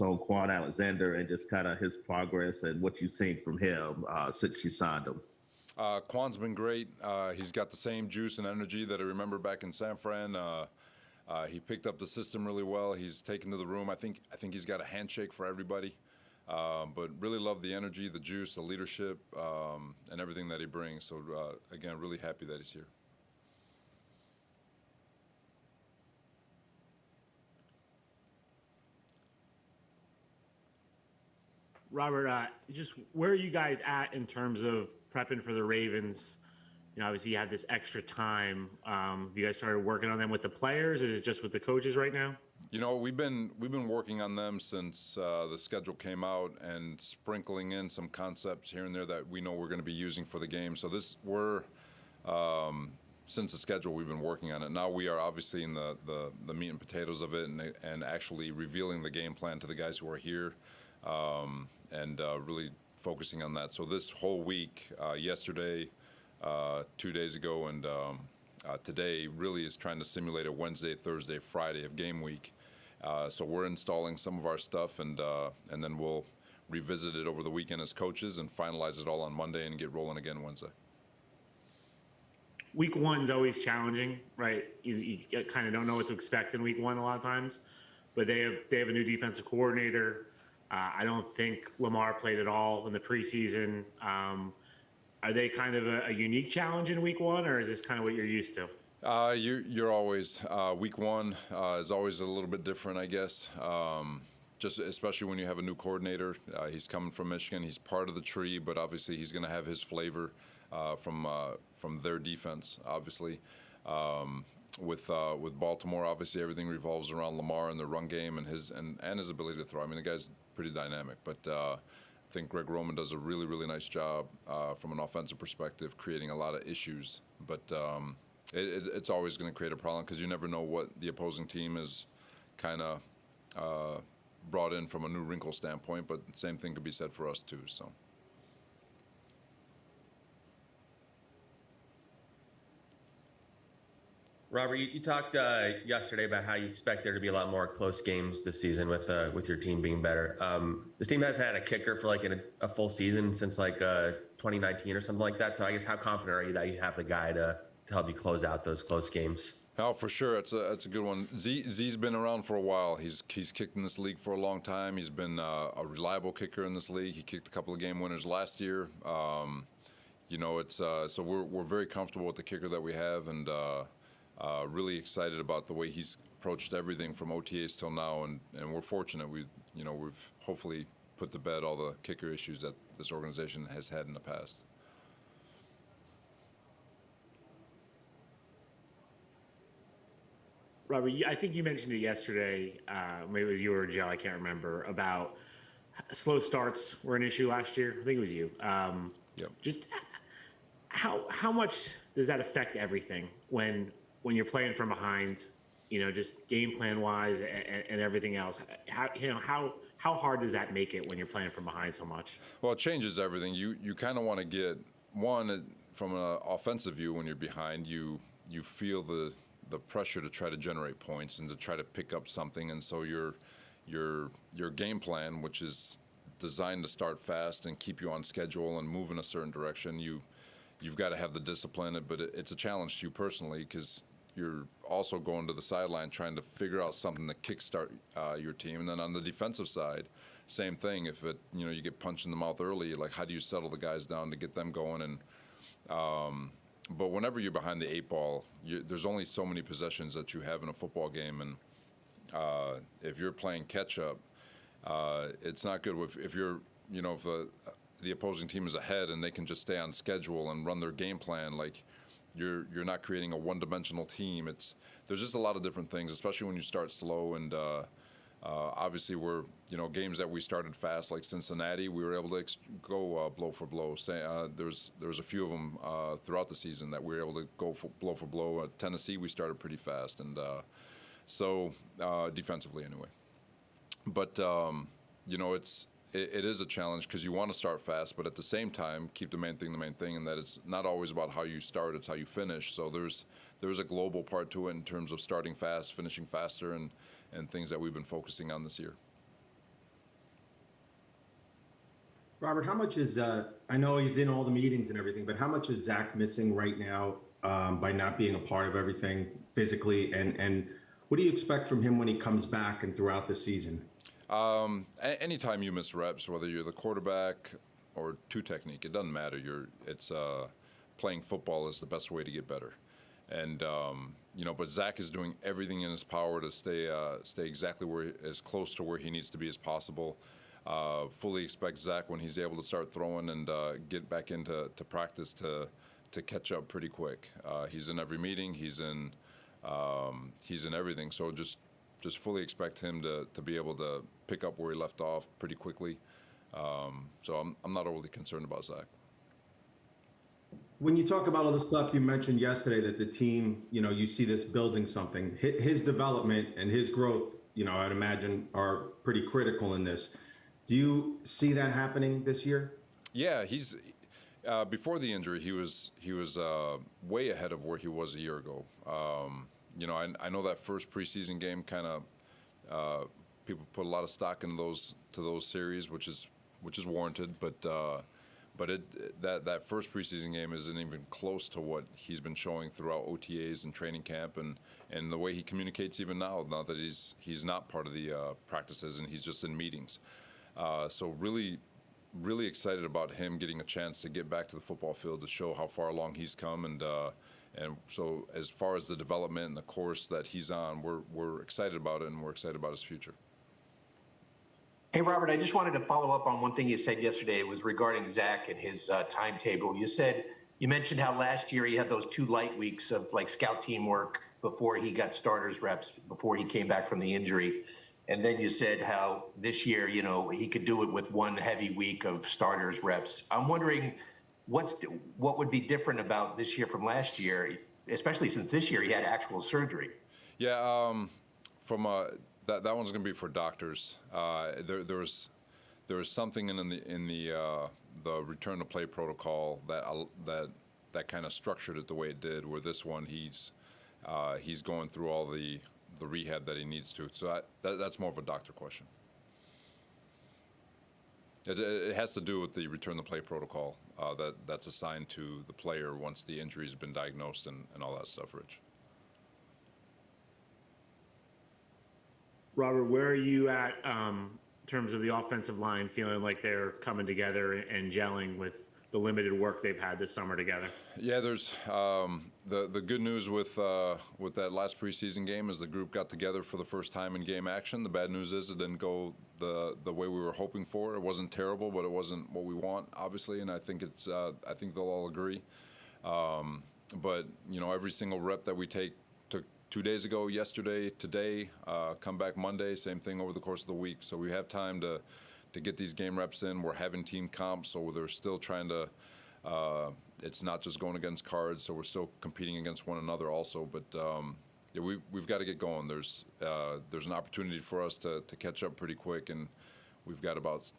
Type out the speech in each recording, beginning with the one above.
on Kwon Alexander and just kind of his progress and what you've seen from him since you signed him? Kwon's been great. He's got the same juice and energy that I remember back in San Fran. He picked up the system really well. He's taken to the room. I think he's got a handshake for everybody. But really love the energy, the juice, the leadership, and everything that he brings. So again, really happy that he's here. Robert, just where are you guys at in terms of prepping for the Ravens? Obviously you have this extra time. Have you guys started working on them with the players? Is it just with the coaches right now? We've been working on them since the schedule came out and sprinkling in some concepts here and there that we know we're going to be using for the game. So since the schedule, we've been working on it. Now we are obviously in the meat and potatoes of it and actually revealing the game plan to the guys who are here. And really focusing on that. So this whole week, yesterday, 2 days ago, and today really is trying to simulate a Wednesday, Thursday, Friday of game week. So we're installing some of our stuff, and then we'll revisit it over the weekend as coaches and finalize it all on Monday and get rolling again Wednesday. Week one's always challenging, right? You kind of don't know what to expect in week one a lot of times, but they have a new defensive coordinator. I don't think Lamar played at all in the preseason. Are they kind of a unique challenge in week one, or is this kind of what you're used to? You're always week one is always a little bit different, I guess. Just especially when you have a new coordinator. He's coming from Michigan. He's part of the tree, but obviously he's going to have his flavor from their defense. Obviously, with Baltimore, obviously everything revolves around Lamar and the run game and his ability to throw. I mean, the guy's pretty dynamic, but I think Greg Roman does a really, really nice job from an offensive perspective, creating a lot of issues. But it's always going to create a problem because you never know what the opposing team is kind of brought in from a new wrinkle standpoint. But the same thing could be said for us too. So. Robert, you talked yesterday about how you expect there to be a lot more close games this season with your team being better. This team has had a kicker for like a full season since like 2019 or something like that. So I guess how confident are you that you have the guy to help you close out those close games? Oh, for sure. It's a good one. Z's been around for a while. He's kicked in this league for a long time. He's been a reliable kicker in this league. He kicked a couple of game winners last year. So we're very comfortable with the kicker that we have, and really excited about the way he's approached everything from OTAs till now, and we're fortunate. We've hopefully put to bed all the kicker issues that this organization has had in the past. Robert, I think you mentioned it yesterday, maybe it was you or Joe, I can't remember, about slow starts were an issue last year. I think it was you. Yep. Just how much does that affect everything when you're playing from behind, just game plan wise and everything else? How hard does that make it when you're playing from behind so much? Well, it changes everything. You kind of want to get one from an offensive view. When you're behind, you feel the pressure to try to generate points and to try to pick up something, and so your game plan, which is designed to start fast and keep you on schedule and move in a certain direction, you've got to have the discipline. But it's a challenge to you personally because you're also going to the sideline trying to figure out something to kickstart your team. And then on the defensive side, same thing. If you get punched in the mouth early, like how do you settle the guys down to get them going? And but whenever you're behind the eight ball, there's only so many possessions that you have in a football game, and if you're playing catch up, it's not good. If you're, if the opposing team is ahead and they can just stay on schedule and run their game plan, like you're not creating a one-dimensional team. There's just a lot of different things, especially when you start slow. And obviously, we're games that we started fast, like Cincinnati, we were able to go blow for blow. There was a few of them throughout the season that we were able to go blow for blow. At Tennessee, we started pretty fast, and so defensively anyway. But it is a challenge because you want to start fast, but at the same time keep the main thing, and that it's not always about how you start; it's how you finish. So there's a global part to it in terms of starting fast, finishing faster, and things that we've been focusing on this year. Robert, how much is, I know he's in all the meetings and everything, but how much is Zach missing right now by not being a part of everything physically? And what do you expect from him when he comes back and throughout the season? Anytime you miss reps, whether you're the quarterback or two technique, it doesn't matter. Playing football is the best way to get better. And, but Zach is doing everything in his power to stay exactly as close to where he needs to be as possible. Fully expect Zach, when he's able to start throwing and get back into practice, to catch up pretty quick. He's in every meeting. He's in everything. So just fully expect him to be able to pick up where he left off pretty quickly. So I'm not overly concerned about Zach. When you talk about all the stuff you mentioned yesterday, that the team, you see this building something, his development and his growth, I'd imagine are pretty critical in this. Do you see that happening this year? Yeah, he's before the injury, he was way ahead of where he was a year ago. I know that first preseason game kind of people put a lot of stock into those series, which is warranted, but that first preseason game isn't even close to what he's been showing throughout OTAs and training camp, and the way he communicates even now that he's not part of the practices and he's just in meetings. So really excited about him getting a chance to get back to the football field to show how far along he's come, and so as far as the development and the course that he's on, we're excited about it, and we're excited about his future. Hey, Robert, I just wanted to follow up on one thing you said yesterday. It was regarding Zach and his timetable. You mentioned how last year he had those 2 light weeks of like scout team work before he got starters reps, before he came back from the injury. And then you said how this year, he could do it with 1 heavy week of starters reps. I'm wondering what would be different about this year from last year, especially since this year he had actual surgery. Yeah, that one's going to be for doctors. There was something in the return to play protocol that kind of structured it the way it did. Where this one, he's going through all the rehab that he needs to. So that's more of a doctor question. It has to do with the return to play protocol that's assigned to the player once the injury's been diagnosed and all that stuff, Rich. Robert, where are you at in terms of the offensive line, feeling like they're coming together and gelling with the limited work they've had this summer together? Yeah, there's the good news with that last preseason game is the group got together for the first time in game action. The bad news is it didn't go the way we were hoping for. It wasn't terrible, but it wasn't what we want, obviously, and I think I think they'll all agree. But every single rep that we took 2 days ago, yesterday, today, come back Monday, same thing over the course of the week. So we have time to get these game reps in. We're having team comps, so they're still trying to. It's not just going against cards, so we're still competing against one another also. But yeah, we've got to get going. There's an opportunity for us to catch up pretty quick, and we've got about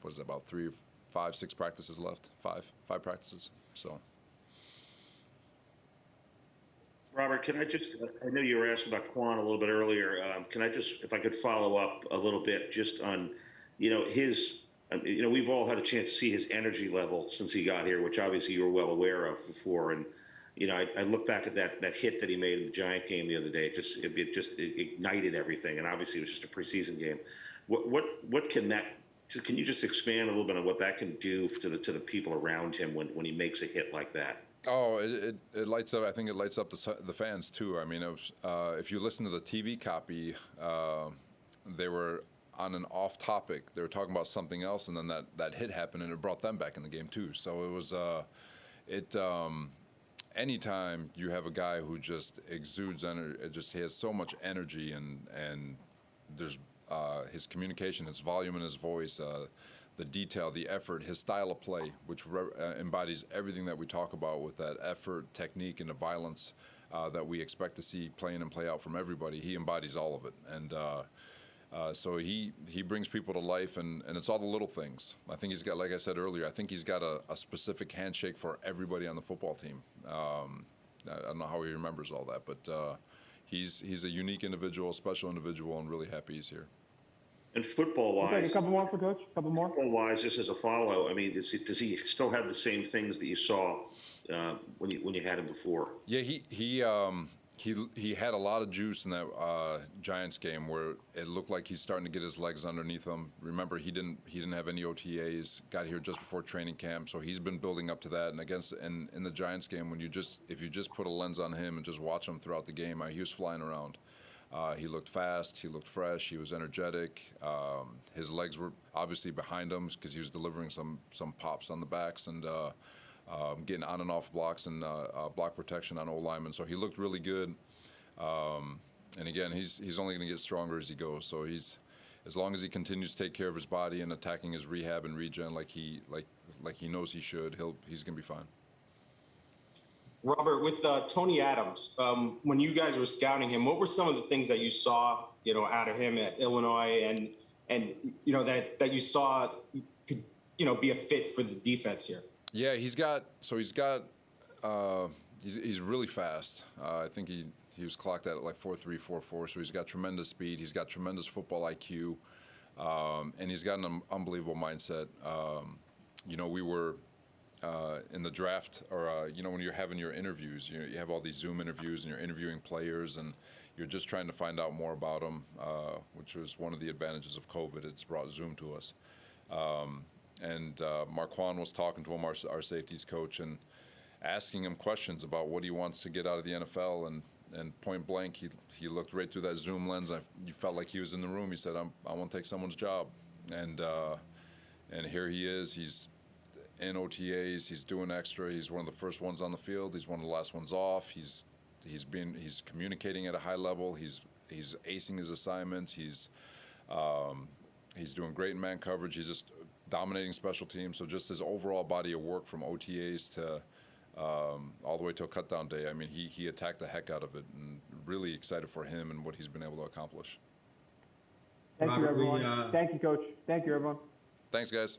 3, 5, 6 practices left. Five practices. So. Robert, I know you were asking about Kwon a little bit earlier. If I could follow up a little bit just on, we've all had a chance to see his energy level since he got here, which obviously you were well aware of before. And, I look back at that hit that he made in the Giant game the other day. It just ignited everything. And obviously it was just a preseason game. Can you just expand a little bit on what that can do to the people around him when he makes a hit like that? Oh, it lights up. I think it lights up the fans too. I mean, if you listen to the TV copy, they were on an off topic. They were talking about something else, and then that hit happened, and it brought them back in the game too. So it was anytime you have a guy who just exudes energy, he has so much energy, and there's his communication, his volume in his voice. The detail, the effort, his style of play, which embodies everything that we talk about with that effort, technique, and the violence that we expect to see play in and play out from everybody. He embodies all of it, and so he brings people to life, and it's all the little things. I think he's got, like I said earlier, I think he's got a specific handshake for everybody on the football team. I don't know how he remembers all that, but he's a unique individual, special individual, and really happy he's here. And football-wise, Okay, a couple more for Coach. A couple more. football-wise, just as a follow, I mean, does he still have the same things that you saw when you had him before? Yeah, he had a lot of juice in that Giants game where it looked like he's starting to get his legs underneath him. Remember, he didn't have any OTAs. Got here just before training camp, so he's been building up to that. And in the Giants game, if you just put a lens on him and just watch him throughout the game, he was flying around. He looked fast. He looked fresh. He was energetic. His legs were obviously behind him because he was delivering some pops on the backs and getting on and off blocks and block protection on O-linemen. So he looked really good. And again, he's only going to get stronger as he goes. So as long as he continues to take care of his body and attacking his rehab and regen like he knows he should, he's going to be fine. Robert, with Tony Adams, when you guys were scouting him, what were some of the things that you saw, out of him at Illinois, and that you saw could, be a fit for the defense here? Yeah, he's really fast. I think he was clocked at like 4.3, 4.4. So he's got tremendous speed. He's got tremendous football IQ, and he's got an unbelievable mindset. We were. In the draft, or when you're having your interviews, you have all these Zoom interviews and you're interviewing players and you're just trying to find out more about them, which was one of the advantages of COVID. It's brought Zoom to us. Marquand was talking to him, our safeties coach, and asking him questions about what he wants to get out of the NFL. And point blank, he looked right through that Zoom lens. You felt like he was in the room. He said, I want to take someone's job. And here he is. He's in OTAs, he's doing extra. He's one of the first ones on the field. He's one of the last ones off. He's communicating at a high level. He's acing his assignments. He's doing great in man coverage. He's just dominating special teams. So just his overall body of work from OTAs to all the way to a cutdown day. I mean, he attacked the heck out of it, and really excited for him and what he's been able to accomplish. Thank you, everyone. Thank you, Coach. Thank you, everyone. Thanks, guys.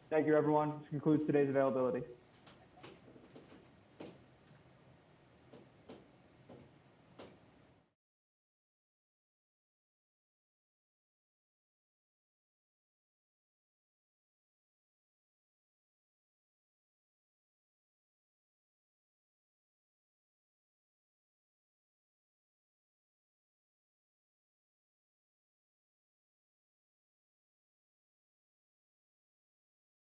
Thank you, everyone. This concludes today's availability.